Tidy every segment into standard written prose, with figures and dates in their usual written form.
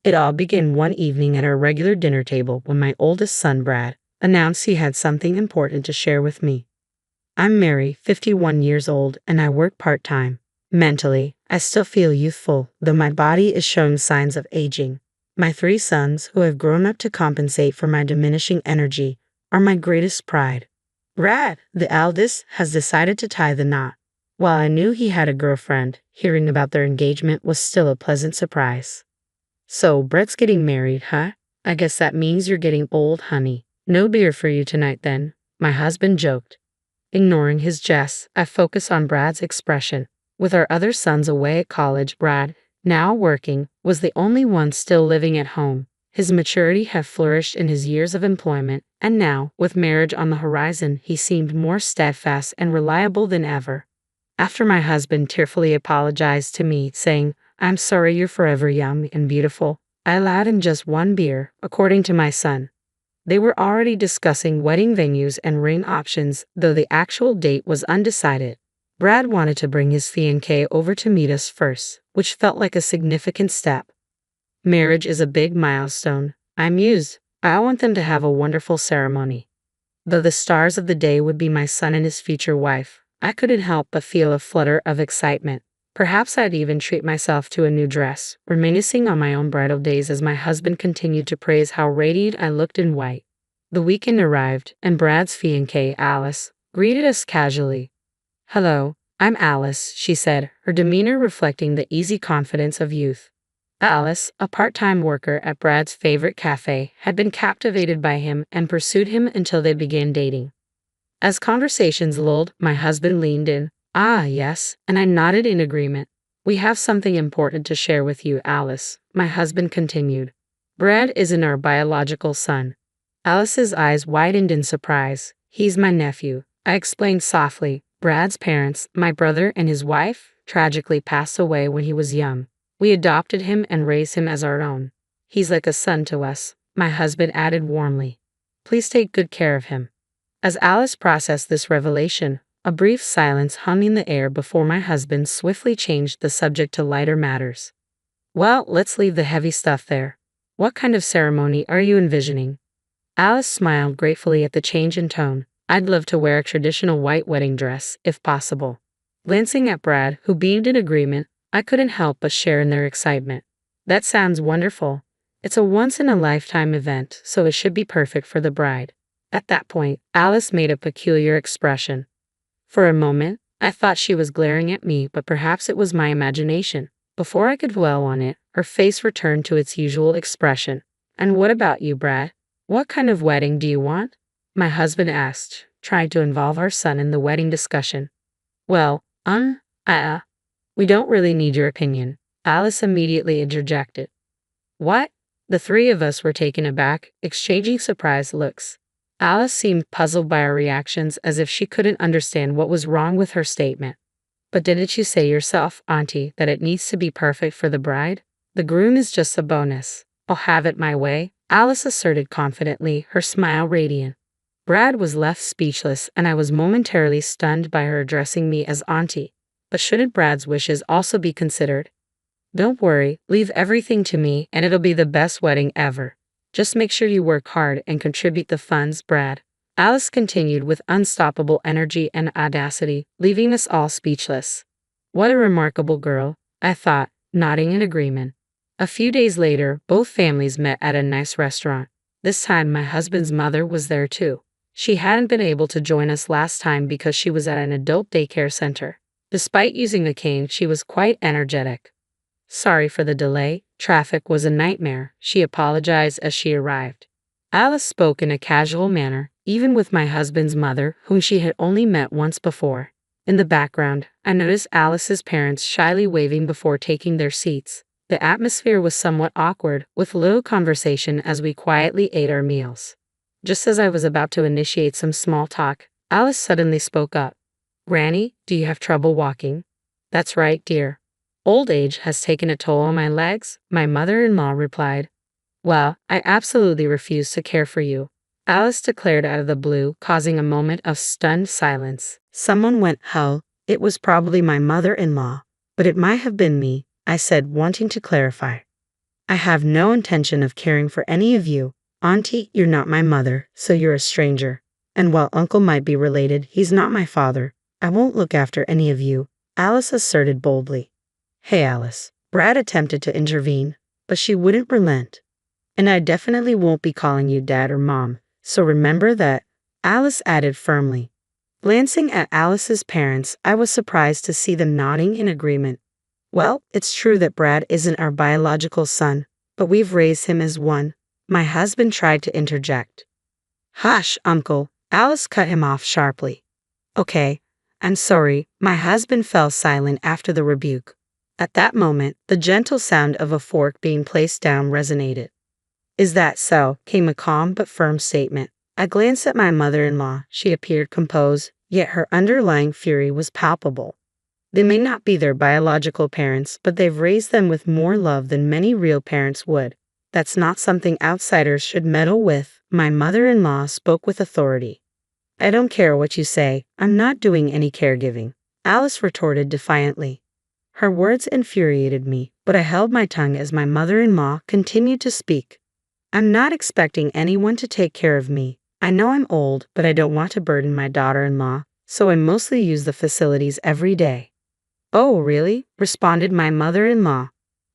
It all began one evening at our regular dinner table when my oldest son, Brad, announced he had something important to share with me. I'm Mary, 51 years old, and I work part-time. Mentally, I still feel youthful, though my body is showing signs of aging. My 3 sons, who have grown up to compensate for my diminishing energy, are my greatest pride. Brad, the eldest, has decided to tie the knot. While I knew he had a girlfriend, hearing about their engagement was still a pleasant surprise. So, Brett's getting married, huh? I guess that means you're getting old, honey. No beer for you tonight then, my husband joked. Ignoring his jest, I focused on Brad's expression. With our other sons away at college, Brad, now working, was the only one still living at home. His maturity had flourished in his years of employment, and now, with marriage on the horizon, he seemed more steadfast and reliable than ever. After my husband tearfully apologized to me, saying, "I'm sorry you're forever young and beautiful," I allowed him just one beer, according to my son. They were already discussing wedding venues and ring options, though the actual date was undecided. Brad wanted to bring his fiancée over to meet us first, which felt like a significant step. Marriage is a big milestone, I mused. I want them to have a wonderful ceremony. Though the stars of the day would be my son and his future wife, I couldn't help but feel a flutter of excitement. Perhaps I'd even treat myself to a new dress, reminiscing on my own bridal days as my husband continued to praise how radiant I looked in white. The weekend arrived, and Brad's fiancée, Alice, greeted us casually. "Hello, I'm Alice," she said, her demeanor reflecting the easy confidence of youth. Alice, a part-time worker at Brad's favorite cafe, had been captivated by him and pursued him until they began dating. As conversations lulled, my husband leaned in. "Ah, yes," and I nodded in agreement. "We have something important to share with you, Alice," my husband continued. "Brad isn't our biological son." Alice's eyes widened in surprise. "He's my nephew," I explained softly. "Brad's parents, my brother and his wife, tragically passed away when he was young. We adopted him and raised him as our own. He's like a son to us," my husband added warmly. "Please take good care of him." As Alice processed this revelation, a brief silence hung in the air before my husband swiftly changed the subject to lighter matters. "Well, let's leave the heavy stuff there. What kind of ceremony are you envisioning?" Alice smiled gratefully at the change in tone. "I'd love to wear a traditional white wedding dress, if possible." Glancing at Brad, who beamed in agreement, I couldn't help but share in their excitement. "That sounds wonderful. It's a once-in-a-lifetime event, so it should be perfect for the bride." At that point, Alice made a peculiar expression. For a moment, I thought she was glaring at me, but perhaps it was my imagination. Before I could dwell on it, her face returned to its usual expression. "And what about you, Brad? What kind of wedding do you want?" my husband asked, trying to involve our son in the wedding discussion. "Well, we don't really need your opinion," Alice immediately interjected. "What?" The 3 of us were taken aback, exchanging surprised looks. Alice seemed puzzled by our reactions, as if she couldn't understand what was wrong with her statement. "But didn't you say yourself, Auntie, that it needs to be perfect for the bride? The groom is just a bonus." "I'll have it my way," Alice asserted confidently, her smile radiant. Brad was left speechless, and I was momentarily stunned by her addressing me as Auntie. But shouldn't Brad's wishes also be considered? "Don't worry, leave everything to me, and it'll be the best wedding ever. Just make sure you work hard and contribute the funds, Brad," Alice continued with unstoppable energy and audacity, leaving us all speechless. What a remarkable girl, I thought, nodding in agreement. A few days later, both families met at a nice restaurant. This time my husband's mother was there too. She hadn't been able to join us last time because she was at an adult daycare center. Despite using a cane, she was quite energetic. "Sorry for the delay. Traffic was a nightmare," she apologized as she arrived. Alice spoke in a casual manner, even with my husband's mother, whom she had only met once before. In the background, I noticed Alice's parents shyly waving before taking their seats. The atmosphere was somewhat awkward, with little conversation as we quietly ate our meals. Just as I was about to initiate some small talk, Alice suddenly spoke up. "Granny, do you have trouble walking?" "That's right, dear. Old age has taken a toll on my legs," my mother-in-law replied. "Well, I absolutely refuse to care for you," Alice declared out of the blue, causing a moment of stunned silence. Someone went, "Hell, it was probably my mother-in-law, but it might have been me," I said, wanting to clarify. I have no intention of caring for any of you. Auntie, you're not my mother, so you're a stranger. And while Uncle might be related, he's not my father. I won't look after any of you, Alice asserted boldly. Hey, Alice. Brad attempted to intervene, but she wouldn't relent. And I definitely won't be calling you Dad or Mom, so remember that, Alice added firmly. Glancing at Alice's parents, I was surprised to see them nodding in agreement. Well, it's true that Brad isn't our biological son, but we've raised him as one. My husband tried to interject. Hush, Uncle, Alice cut him off sharply. Okay, I'm sorry, my husband fell silent after the rebuke. At that moment, the gentle sound of a fork being placed down resonated. Is that so? Came a calm but firm statement. I glanced at my mother-in-law. She appeared composed, yet her underlying fury was palpable. They may not be their biological parents, but they've raised them with more love than many real parents would. That's not something outsiders should meddle with. My mother-in-law spoke with authority. I don't care what you say. I'm not doing any caregiving, Alice retorted defiantly. Her words infuriated me, but I held my tongue as my mother-in-law continued to speak. I'm not expecting anyone to take care of me. I know I'm old, but I don't want to burden my daughter-in-law, so I mostly use the facilities every day. Oh, really? Responded my mother-in-law.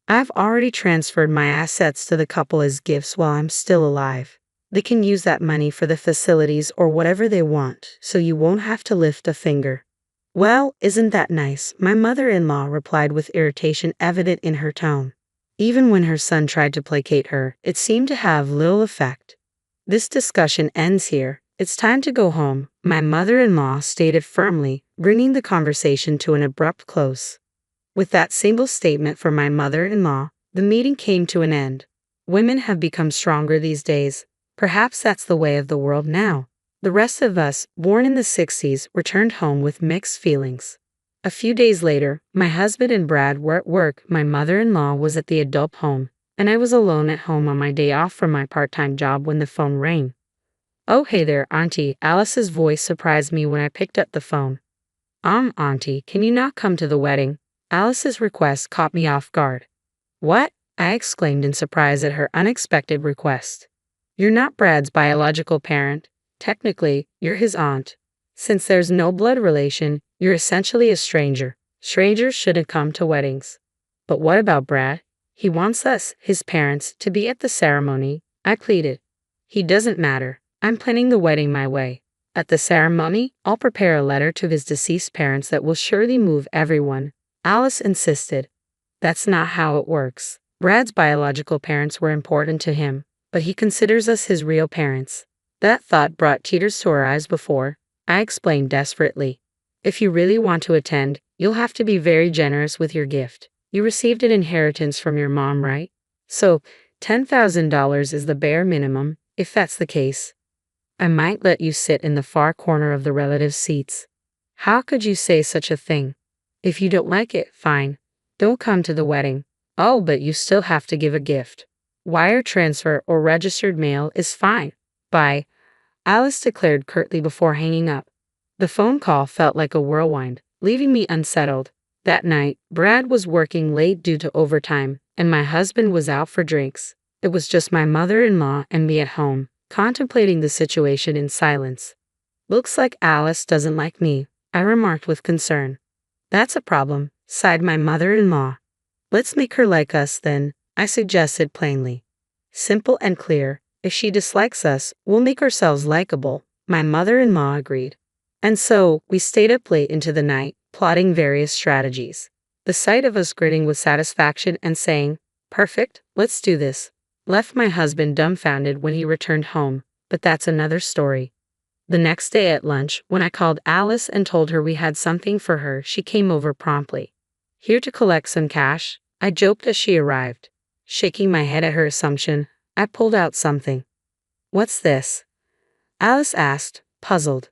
I've already transferred my assets to the couple as gifts while I'm still alive. They can use that money for the facilities or whatever they want, so you won't have to lift a finger. Well, isn't that nice? My mother-in-law replied with irritation evident in her tone. Even when her son tried to placate her, it seemed to have little effect. This discussion ends here. It's time to go home, my mother-in-law stated firmly, bringing the conversation to an abrupt close. With that single statement from my mother-in-law, the meeting came to an end. Women have become stronger these days. Perhaps that's the way of the world now. The rest of us, born in the 60s, returned home with mixed feelings. A few days later, my husband and Brad were at work, my mother-in-law was at the adult home, and I was alone at home on my day off from my part-time job when the phone rang. Oh, hey there, Auntie. Alice's voice surprised me when I picked up the phone. Auntie, can you not come to the wedding? Alice's request caught me off guard. What? I exclaimed in surprise at her unexpected request. You're not Brad's biological parent. Technically, you're his aunt. Since there's no blood relation, you're essentially a stranger. Strangers shouldn't come to weddings. But what about Brad? He wants us, his parents, to be at the ceremony, I pleaded. He doesn't matter. I'm planning the wedding my way. At the ceremony, I'll prepare a letter to his deceased parents that will surely move everyone, Alice insisted. That's not how it works. Brad's biological parents were important to him, but he considers us his real parents. That thought brought tears to our eyes before. I explained desperately. If you really want to attend, you'll have to be very generous with your gift. You received an inheritance from your mom, right? So, $10,000 is the bare minimum, if that's the case. I might let you sit in the far corner of the relative seats. How could you say such a thing? If you don't like it, fine. Don't come to the wedding. Oh, but you still have to give a gift. Wire transfer or registered mail is fine. Bye, Alice declared curtly before hanging up. The phone call felt like a whirlwind, leaving me unsettled. That night, Brad was working late due to overtime, and my husband was out for drinks. It was just my mother-in-law and me at home, contemplating the situation in silence. Looks like Alice doesn't like me, I remarked with concern. That's a problem, sighed my mother-in-law. Let's make her like us then, I suggested plainly. Simple and clear. If she dislikes us, we'll make ourselves likable, my mother-in-law agreed. And so, we stayed up late into the night, plotting various strategies. The sight of us grinning with satisfaction and saying, "Perfect, let's do this," left my husband dumbfounded when he returned home, but that's another story. The next day at lunch, when I called Alice and told her we had something for her, she came over promptly. Here to collect some cash, I joked as she arrived. Shaking my head at her assumption, I pulled out something. What's this? Alice asked, puzzled.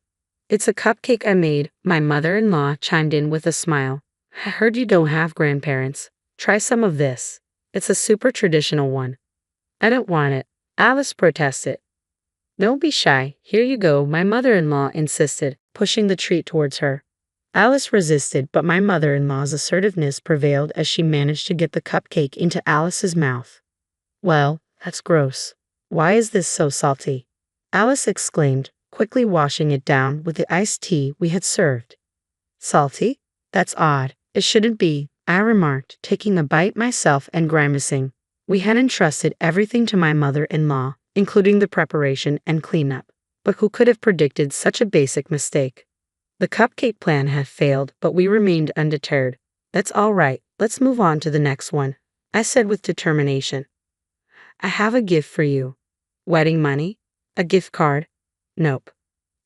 It's a cupcake I made, my mother-in-law chimed in with a smile. I heard you don't have grandparents. Try some of this. It's a super traditional one. I don't want it, Alice protested. Don't be shy, here you go, my mother-in-law insisted, pushing the treat towards her. Alice resisted, but my mother-in-law's assertiveness prevailed as she managed to get the cupcake into Alice's mouth. Well, that's gross. Why is this so salty? Alice exclaimed, quickly washing it down with the iced tea we had served. Salty? That's odd. It shouldn't be, I remarked, taking a bite myself and grimacing. We had entrusted everything to my mother-in-law, including the preparation and cleanup. But who could have predicted such a basic mistake? The cupcake plan had failed, but we remained undeterred. That's all right, let's move on to the next one, I said with determination. I have a gift for you. Wedding money? A gift card? Nope.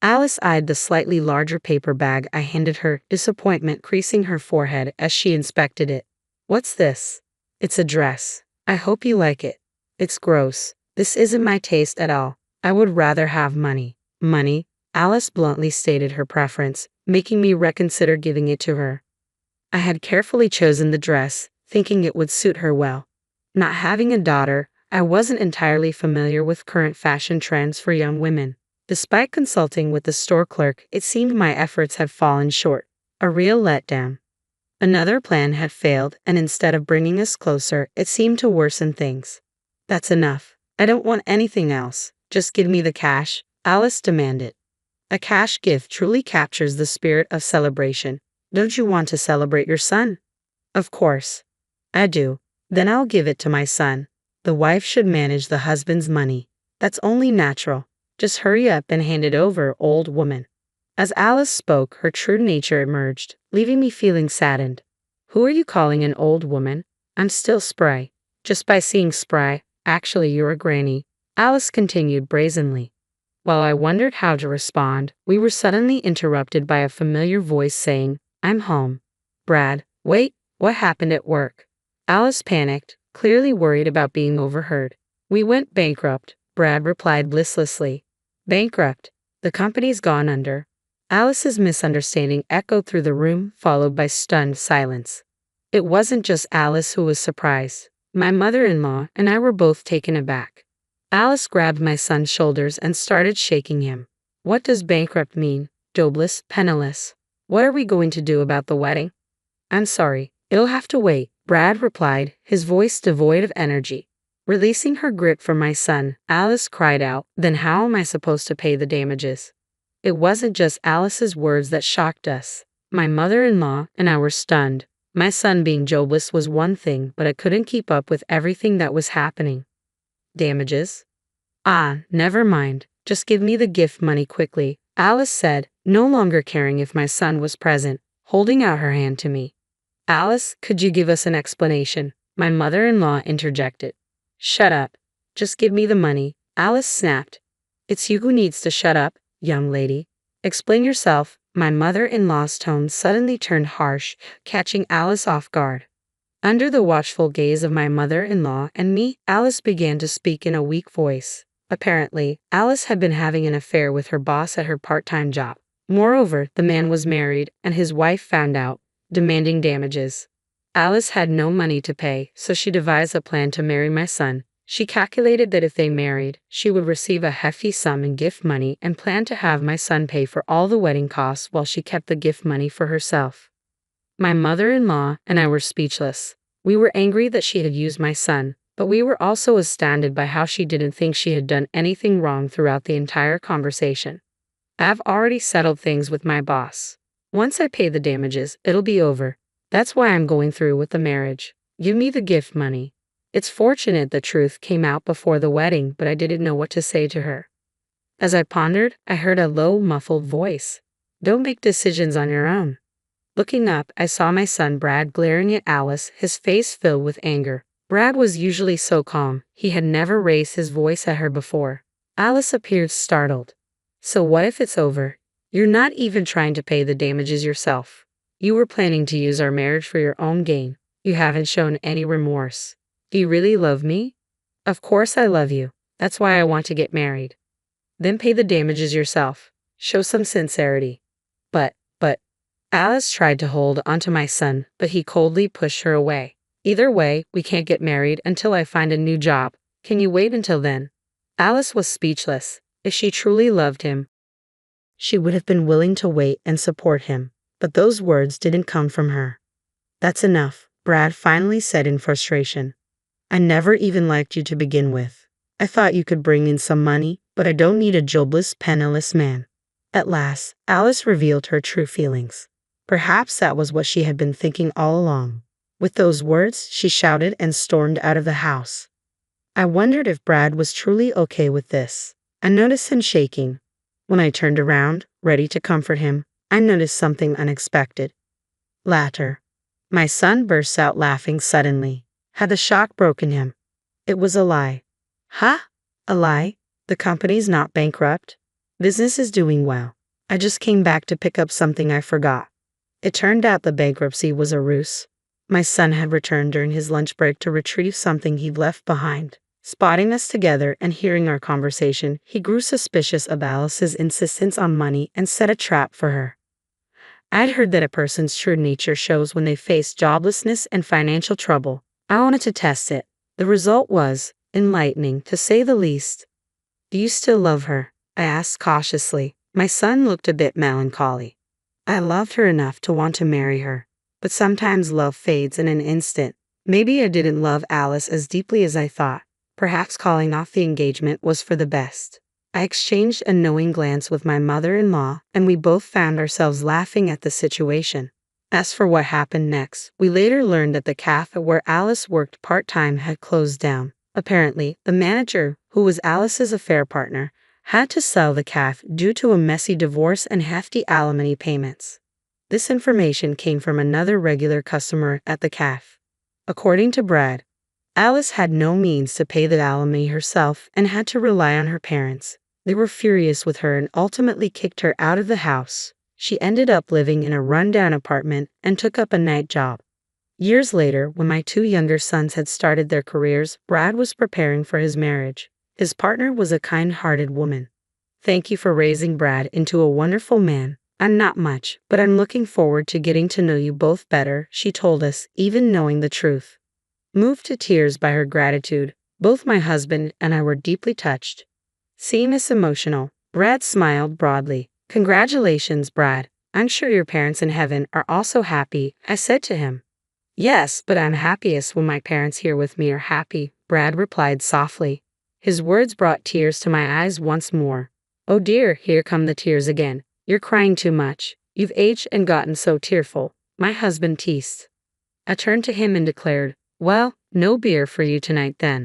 Alice eyed the slightly larger paper bag I handed her, disappointment creasing her forehead as she inspected it. What's this? It's a dress. I hope you like it. It's gross. This isn't my taste at all. I would rather have money. Money? Alice bluntly stated her preference, making me reconsider giving it to her. I had carefully chosen the dress, thinking it would suit her well. Not having a daughter, I wasn't entirely familiar with current fashion trends for young women. Despite consulting with the store clerk, it seemed my efforts had fallen short. A real letdown. Another plan had failed, and instead of bringing us closer, it seemed to worsen things. That's enough. I don't want anything else. Just give me the cash, Alice demanded. A cash gift truly captures the spirit of celebration. Don't you want to celebrate your son? Of course. I do. Then I'll give it to my son. The wife should manage the husband's money. That's only natural. Just hurry up and hand it over, old woman. As Alice spoke, her true nature emerged, leaving me feeling saddened. Who are you calling an old woman? I'm still spry. Just by seeing spry, actually you're a granny, Alice continued brazenly. While I wondered how to respond, we were suddenly interrupted by a familiar voice saying, I'm home. Brad, wait, what happened at work? Alice panicked, clearly worried about being overheard. We went bankrupt, Brad replied listlessly. Bankrupt? The company's gone under. Alice's misunderstanding echoed through the room, followed by stunned silence. It wasn't just Alice who was surprised. My mother-in-law and I were both taken aback. Alice grabbed my son's shoulders and started shaking him. What does bankrupt mean? Jobless, penniless. What are we going to do about the wedding? I'm sorry, it'll have to wait, Brad replied, his voice devoid of energy. Releasing her grip from my son, Alice cried out, then how am I supposed to pay the damages? It wasn't just Alice's words that shocked us. My mother-in-law and I were stunned. My son being jobless was one thing, but I couldn't keep up with everything that was happening. Damages? Ah, never mind. Just give me the gift money quickly, Alice said, no longer caring if my son was present, holding out her hand to me. Alice, could you give us an explanation? My mother-in-law interjected. Shut up. Just give me the money, Alice snapped. It's you who needs to shut up, young lady. Explain yourself. My mother-in-law's tone suddenly turned harsh, catching Alice off guard. Under the watchful gaze of my mother-in-law and me, Alice began to speak in a weak voice. Apparently, Alice had been having an affair with her boss at her part-time job. Moreover, the man was married, and his wife found out, demanding damages. Alice had no money to pay, so she devised a plan to marry my son. She calculated that if they married, she would receive a hefty sum in gift money and planned to have my son pay for all the wedding costs while she kept the gift money for herself. My mother-in-law and I were speechless. We were angry that she had used my son, but we were also astounded by how she didn't think she had done anything wrong throughout the entire conversation. I've already settled things with my boss. Once I pay the damages, it'll be over. That's why I'm going through with the marriage. Give me the gift money. It's fortunate the truth came out before the wedding, but I didn't know what to say to her. As I pondered, I heard a low, muffled voice. Don't make decisions on your own. Looking up, I saw my son Brad glaring at Alice, his face filled with anger. Brad was usually so calm. He had never raised his voice at her before. Alice appeared startled. So what if it's over? You're not even trying to pay the damages yourself. You were planning to use our marriage for your own gain. You haven't shown any remorse. Do you really love me? Of course I love you. That's why I want to get married. Then pay the damages yourself. Show some sincerity. But, Alice tried to hold onto my son, but he coldly pushed her away. Either way, we can't get married until I find a new job. Can you wait until then? Alice was speechless. If she truly loved him, she would have been willing to wait and support him. But those words didn't come from her. That's enough, Brad finally said in frustration. I never even liked you to begin with. I thought you could bring in some money, but I don't need a jobless, penniless man. At last, Alice revealed her true feelings. Perhaps that was what she had been thinking all along. With those words, she shouted and stormed out of the house. I wondered if Brad was truly okay with this. I noticed him shaking. When I turned around, ready to comfort him, I noticed something unexpected. Laughter. My son burst out laughing suddenly. Had the shock broken him? It was a lie. Huh? A lie? The company's not bankrupt. Business is doing well. I just came back to pick up something I forgot. It turned out the bankruptcy was a ruse. My son had returned during his lunch break to retrieve something he'd left behind. Spotting us together and hearing our conversation, he grew suspicious of Alice's insistence on money and set a trap for her. I'd heard that a person's true nature shows when they face joblessness and financial trouble. I wanted to test it. The result was enlightening, to say the least. Do you still love her? I asked cautiously. My son looked a bit melancholy. I loved her enough to want to marry her, but sometimes love fades in an instant. Maybe I didn't love Alice as deeply as I thought. Perhaps calling off the engagement was for the best. I exchanged a knowing glance with my mother-in-law, and we both found ourselves laughing at the situation. As for what happened next, we later learned that the cafe where Alice worked part-time had closed down. Apparently, the manager, who was Alice's affair partner, had to sell the cafe due to a messy divorce and hefty alimony payments. This information came from another regular customer at the cafe. According to Brad, Alice had no means to pay the alimony herself and had to rely on her parents. They were furious with her and ultimately kicked her out of the house. She ended up living in a rundown apartment and took up a night job. Years later, when my two younger sons had started their careers, Brad was preparing for his marriage. His partner was a kind-hearted woman. Thank you for raising Brad into a wonderful man. I'm not much, but I'm looking forward to getting to know you both better, she told us, even knowing the truth. Moved to tears by her gratitude, both my husband and I were deeply touched. Seeing us emotional, Brad smiled broadly. Congratulations, Brad. I'm sure your parents in heaven are also happy, I said to him. Yes, but I'm happiest when my parents here with me are happy, Brad replied softly. His words brought tears to my eyes once more. Oh dear, here come the tears again. You're crying too much. You've aged and gotten so tearful, my husband teased. I turned to him and declared, well, no beer for you tonight then.